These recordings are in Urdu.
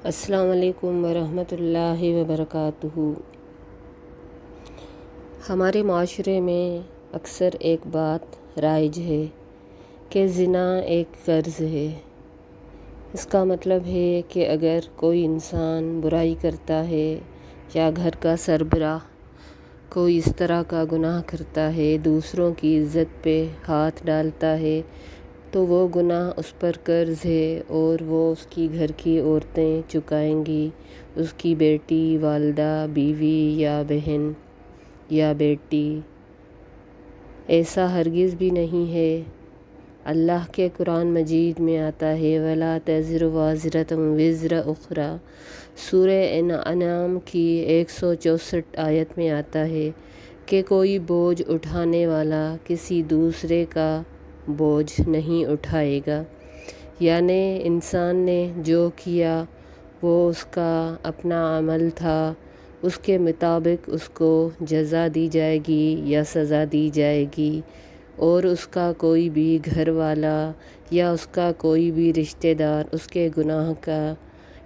السلام علیکم ورحمۃ اللہ وبرکاتہ۔ ہمارے معاشرے میں اکثر ایک بات رائج ہے کہ زنا ایک قرض ہے۔ اس کا مطلب ہے کہ اگر کوئی انسان برائی کرتا ہے یا گھر کا سربراہ کوئی اس طرح کا گناہ کرتا ہے، دوسروں کی عزت پہ ہاتھ ڈالتا ہے، تو وہ گناہ اس پر قرض ہے اور وہ اس کی گھر کی عورتیں چکائیں گی، اس کی بیٹی، والدہ، بیوی یا بہن یا بیٹی۔ ایسا ہرگز بھی نہیں ہے۔ اللہ کے قرآن مجید میں آتا ہے وَلَا تَزِرُ وَازِرَةٌ وِزْرَ أُخْرَىٰ۔ سورہ انعام کی 164 آیت میں آتا ہے کہ کوئی بوجھ اٹھانے والا کسی دوسرے کا بوجھ نہیں اٹھائے گا، یعنی انسان نے جو کیا وہ اس کا اپنا عمل تھا، اس کے مطابق اس کو جزا دی جائے گی یا سزا دی جائے گی، اور اس کا کوئی بھی گھر والا یا اس کا کوئی بھی رشتہ دار اس کے گناہ کا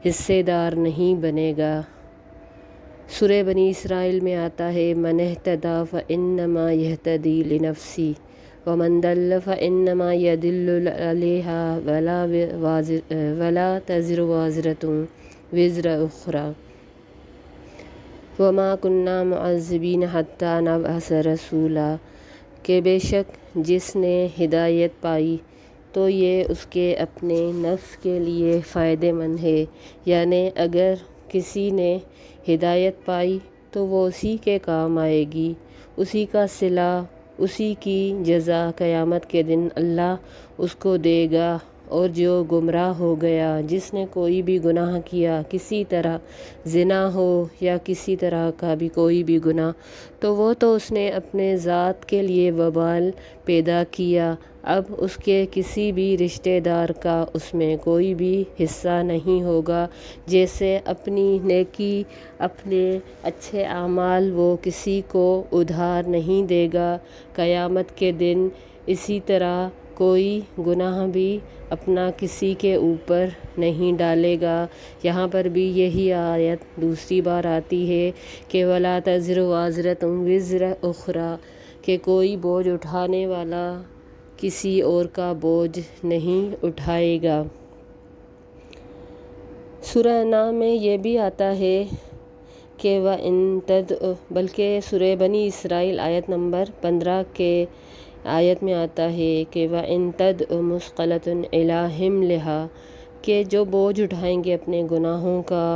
حصے دار نہیں بنے گا۔ سورہ بنی اسرائیل میں آتا ہے مَنِ اهْتَدَىٰ فَإِنَّمَا يَهْتَدِي لِنَفْسِهِ وَمَنْ ضَلَّ فَإِنَّمَا يَضِلُّ عَلَيْهَا وَلَا تَزِرُ وَازِرَةٌ وِزْرَ أُخْرَىٰ وَمَا كُنَّا مُعَذِّبِينَ حَتَّىٰ نَبْعَثَ رَسُولًا۔ کہ بے شک جس نے ہدایت پائی تو یہ اس کے اپنے نفس کے لیے فائدہ مند ہے، یعنی اگر کسی نے ہدایت پائی تو وہ اسی کے کام آئے گی، اسی کا صلہ، اسی کی جزا قیامت کے دن اللہ اس کو دے گا۔ اور جو گمراہ ہو گیا، جس نے کوئی بھی گناہ کیا، کسی طرح زنا ہو یا کسی طرح کا بھی کوئی بھی گناہ، تو وہ تو اس نے اپنے ذات کے لیے وبال پیدا کیا، اب اس کے کسی بھی رشتہ دار کا اس میں کوئی بھی حصہ نہیں ہوگا۔ جیسے اپنی نیکی، اپنے اچھے اعمال وہ کسی کو ادھار نہیں دے گا قیامت کے دن، اسی طرح کوئی گناہ بھی اپنا کسی کے اوپر نہیں ڈالے گا۔ یہاں پر بھی یہی آیت دوسری بار آتی ہے کہ وَلَا تَزِرُ وَازِرَةٌ وِزْرَ أُخْرَىٰ، کہ کوئی بوجھ اٹھانے والا کسی اور کا بوجھ نہیں اٹھائے گا۔ سورہ انعام میں یہ بھی آتا ہے کہ وَإِن تَدْعُ، بلکہ سورہ بنی اسرائیل آیت نمبر 15 کے آیت میں آتا ہے کہ وَإِن تَدْعُ مُثْقَلَةٌ إِلَىٰ حِمْلِهَا، کہ جو بوجھ اٹھائیں گے اپنے گناہوں کا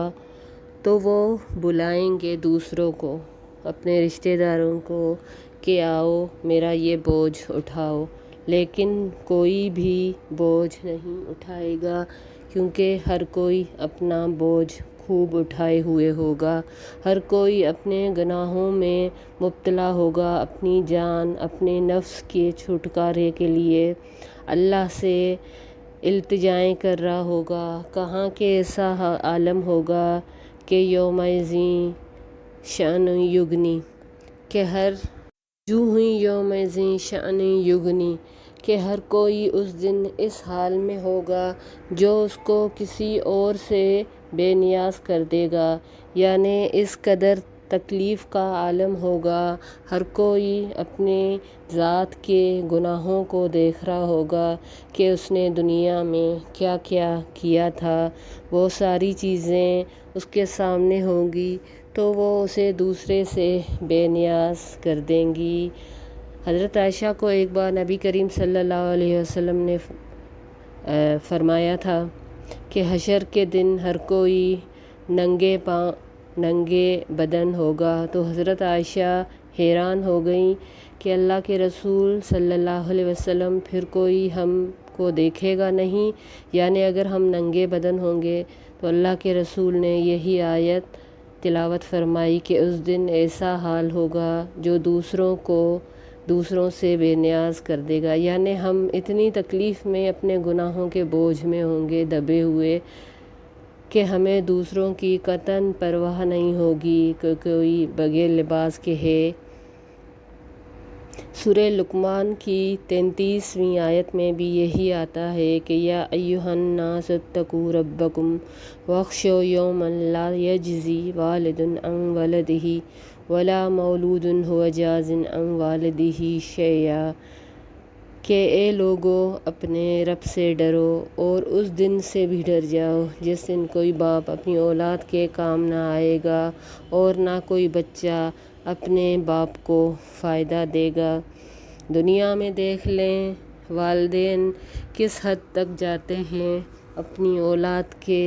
تو وہ بلائیں گے دوسروں کو، اپنے رشتہ داروں کو کہ آؤ میرا یہ بوجھ اٹھاؤ، لیکن کوئی بھی بوجھ نہیں اٹھائے گا، کیونکہ ہر کوئی اپنا بوجھ خوب اٹھائے ہوئے ہوگا، ہر کوئی اپنے گناہوں میں مبتلا ہوگا، اپنی جان، اپنے نفس کے چھٹکارے کے لیے اللہ سے التجائیں کر رہا ہوگا۔ کہاں کہ ایسا عالم ہوگا کہ یومئذ شأن یغنی، کہ ہر وجوہ یومئذ شأن یغنی، کہ ہر کوئی اس دن اس حال میں ہوگا جو اس کو کسی اور سے بے نیاز کر دے گا، یعنی اس قدر تکلیف کا عالم ہوگا، ہر کوئی اپنے ذات کے گناہوں کو دیکھ رہا ہوگا کہ اس نے دنیا میں کیا کیا کیا تھا، وہ ساری چیزیں اس کے سامنے ہوں گی تو وہ اسے دوسرے سے بے نیاز کر دیں گی۔ حضرت عائشہ کو ایک بار نبی کریم صلی اللہ علیہ وسلم نے فرمایا تھا کہ حشر کے دن ہر کوئی ننگے پاؤں، ننگے بدن ہوگا، تو حضرت عائشہ حیران ہو گئیں کہ اللہ کے رسول صلی اللہ علیہ وسلم پھر کوئی ہم کو دیکھے گا نہیں، یعنی اگر ہم ننگے بدن ہوں گے، تو اللہ کے رسول نے یہی آیت تلاوت فرمائی کہ اس دن ایسا حال ہوگا جو دوسروں سے بے نیاز کر دے گا، یعنی ہم اتنی تکلیف میں اپنے گناہوں کے بوجھ میں ہوں گے دبے ہوئے کہ ہمیں دوسروں کی قطعاً پرواہ نہیں ہوگی کہ کوئی بغیر لباس کے ہے سورہ لقمان کی 33ویں آیت میں بھی یہی آتا ہے کہ یا ایھا الناس اتقوا ربکم واخشوا یوما لا یجزی والد عن ولدہ ولا مولود هو جاز عن والدہ شیئا، کہ اے لوگو اپنے رب سے ڈرو اور اس دن سے بھی ڈر جاؤ جس دن کوئی باپ اپنی اولاد کے کام نہ آئے گا اور نہ کوئی بچہ اپنے باپ کو فائدہ دے گا۔ دنیا میں دیکھ لیں والدین کس حد تک جاتے ہیں اپنی اولاد کے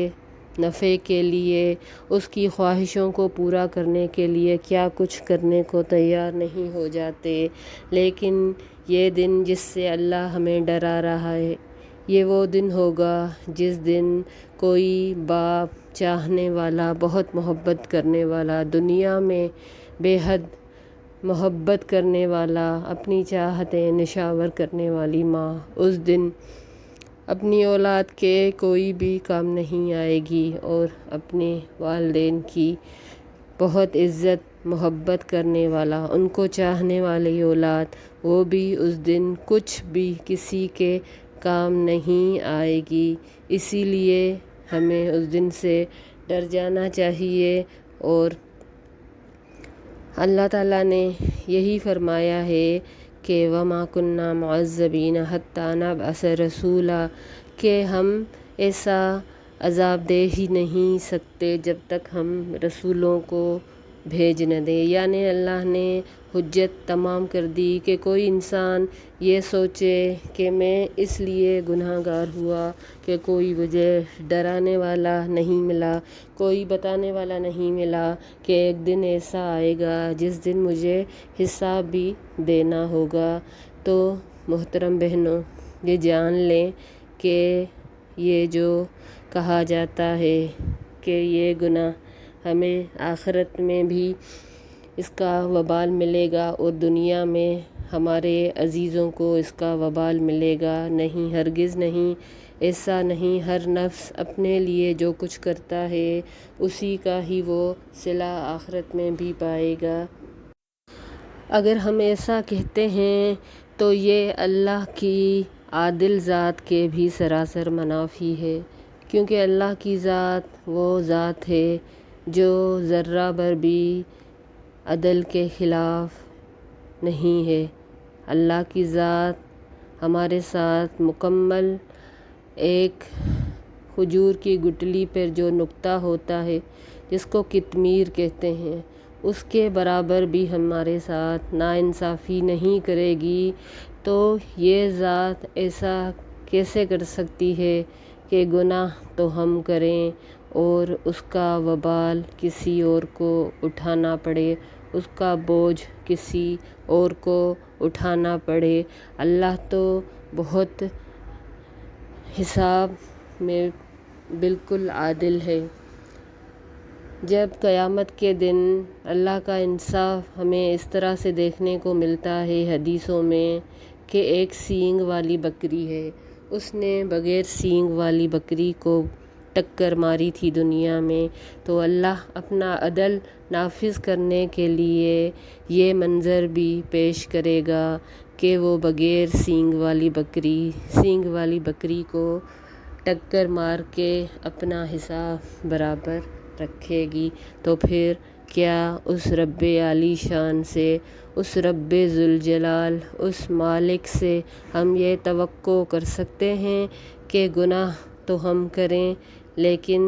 نفع کے لیے، اس کی خواہشوں کو پورا کرنے کے لیے کیا کچھ کرنے کو تیار نہیں ہو جاتے۔ لیکن یہ دن جس سے اللہ ہمیں ڈرا رہا ہے، یہ وہ دن ہوگا جس دن کوئی باپ چاہنے والا، بہت محبت کرنے والا، دنیا میں بے حد محبت کرنے والا، اپنی چاہتیں نشاور کرنے والی ماں اس دن اپنی اولاد کے کوئی بھی کام نہیں آئے گی، اور اپنے والدین کی بہت عزت محبت کرنے والا، ان کو چاہنے والی اولاد، وہ بھی اس دن کچھ بھی کسی کے کام نہیں آئے گی۔ اسی لیے ہمیں اس دن سے ڈر جانا چاہیے، اور اللہ تعالیٰ نے یہی فرمایا ہے کہ وَمَا كُنَّا مُعَذِّبِينَ حَتَّىٰ نَبْعَثَ رَسُولًا، کہ ہم ایسا عذاب دے ہی نہیں سکتے جب تک ہم رسولوں کو بھیج نہ دیں۔ یعنی اللہ نے حجت تمام کر دی کہ کوئی انسان یہ سوچے کہ میں اس لیے گناہ گار ہوا کہ کوئی مجھے ڈرانے والا نہیں ملا، کوئی بتانے والا نہیں ملا کہ ایک دن ایسا آئے گا جس دن مجھے حساب بھی دینا ہوگا۔ تو محترم بہنوں، یہ جان لیں کہ یہ جو کہا جاتا ہے کہ یہ گناہ ہمیں آخرت میں بھی اس کا وبال ملے گا اور دنیا میں ہمارے عزیزوں کو اس کا وبال ملے گا، نہیں، ہرگز نہیں، ایسا نہیں۔ ہر نفس اپنے لیے جو کچھ کرتا ہے اسی کا ہی وہ صلہ آخرت میں بھی پائے گا۔ اگر ہم ایسا کہتے ہیں تو یہ اللہ کی عادل ذات کے بھی سراسر منافی ہے، کیونکہ اللہ کی ذات وہ ذات ہے جو ذرہ بھر بھی عدل کے خلاف نہیں ہے۔ اللہ کی ذات ہمارے ساتھ مکمل، ایک کھجور کی گٹلی پر جو نقطہ ہوتا ہے جس کو قطمیر کہتے ہیں، اس کے برابر بھی ہمارے ساتھ ناانصافی نہیں کرے گی۔ تو یہ ذات ایسا کیسے کر سکتی ہے کہ گناہ تو ہم کریں اور اس کا وبال کسی اور کو اٹھانا پڑے، اس کا بوجھ کسی اور کو اٹھانا پڑے۔ اللہ تو بہت حساب میں بالکل عادل ہے۔ جب قیامت کے دن اللہ کا انصاف ہمیں اس طرح سے دیکھنے کو ملتا ہے حدیثوں میں کہ ایک سینگ والی بکری ہے، اس نے بغیر سینگ والی بکری کو ٹکر ماری تھی دنیا میں، تو اللہ اپنا عدل نافذ کرنے کے لیے یہ منظر بھی پیش کرے گا کہ وہ بغیر سینگ والی بکری کو ٹکر مار کے اپنا حساب برابر رکھے گی۔ تو پھر کیا اس رب عالی شان سے، اس رب ذوالجلال، اس مالک سے ہم یہ توقع کر سکتے ہیں کہ گناہ تو ہم کریں لیکن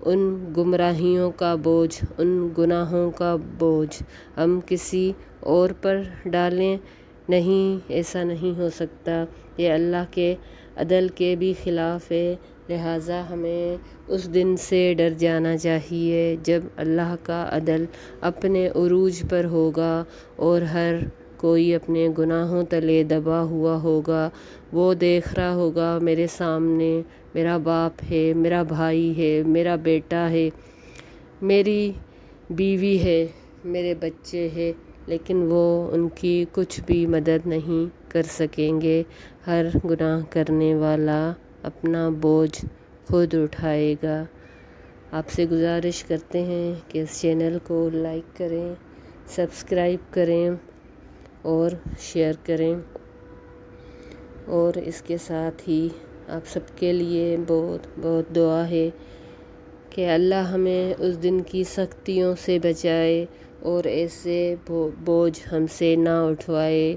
ان گمراہیوں کا بوجھ، ان گناہوں کا بوجھ ہم کسی اور پر ڈالیں؟ نہیں، ایسا نہیں ہو سکتا۔ یہ اللہ کے عدل کے بھی خلاف ہے، لہٰذا ہمیں اس دن سے ڈر جانا چاہیے جب اللہ کا عدل اپنے عروج پر ہوگا اور ہر کوئی اپنے گناہوں تلے دبا ہوا ہوگا۔ وہ دیکھ رہا ہوگا میرے سامنے میرا باپ ہے، میرا بھائی ہے، میرا بیٹا ہے، میری بیوی ہے، میرے بچے ہیں، لیکن وہ ان کی کچھ بھی مدد نہیں کر سکیں گے۔ ہر گناہ کرنے والا اپنا بوجھ خود اٹھائے گا۔ آپ سے گزارش کرتے ہیں کہ اس چینل کو لائک کریں، سبسکرائب کریں اور شیئر کریں، اور اس کے ساتھ ہی آپ سب کے لیے بہت بہت دعا ہے کہ اللہ ہمیں اس دن کی سختیوں سے بچائے اور ایسے بوجھ ہم سے نہ اٹھوائے۔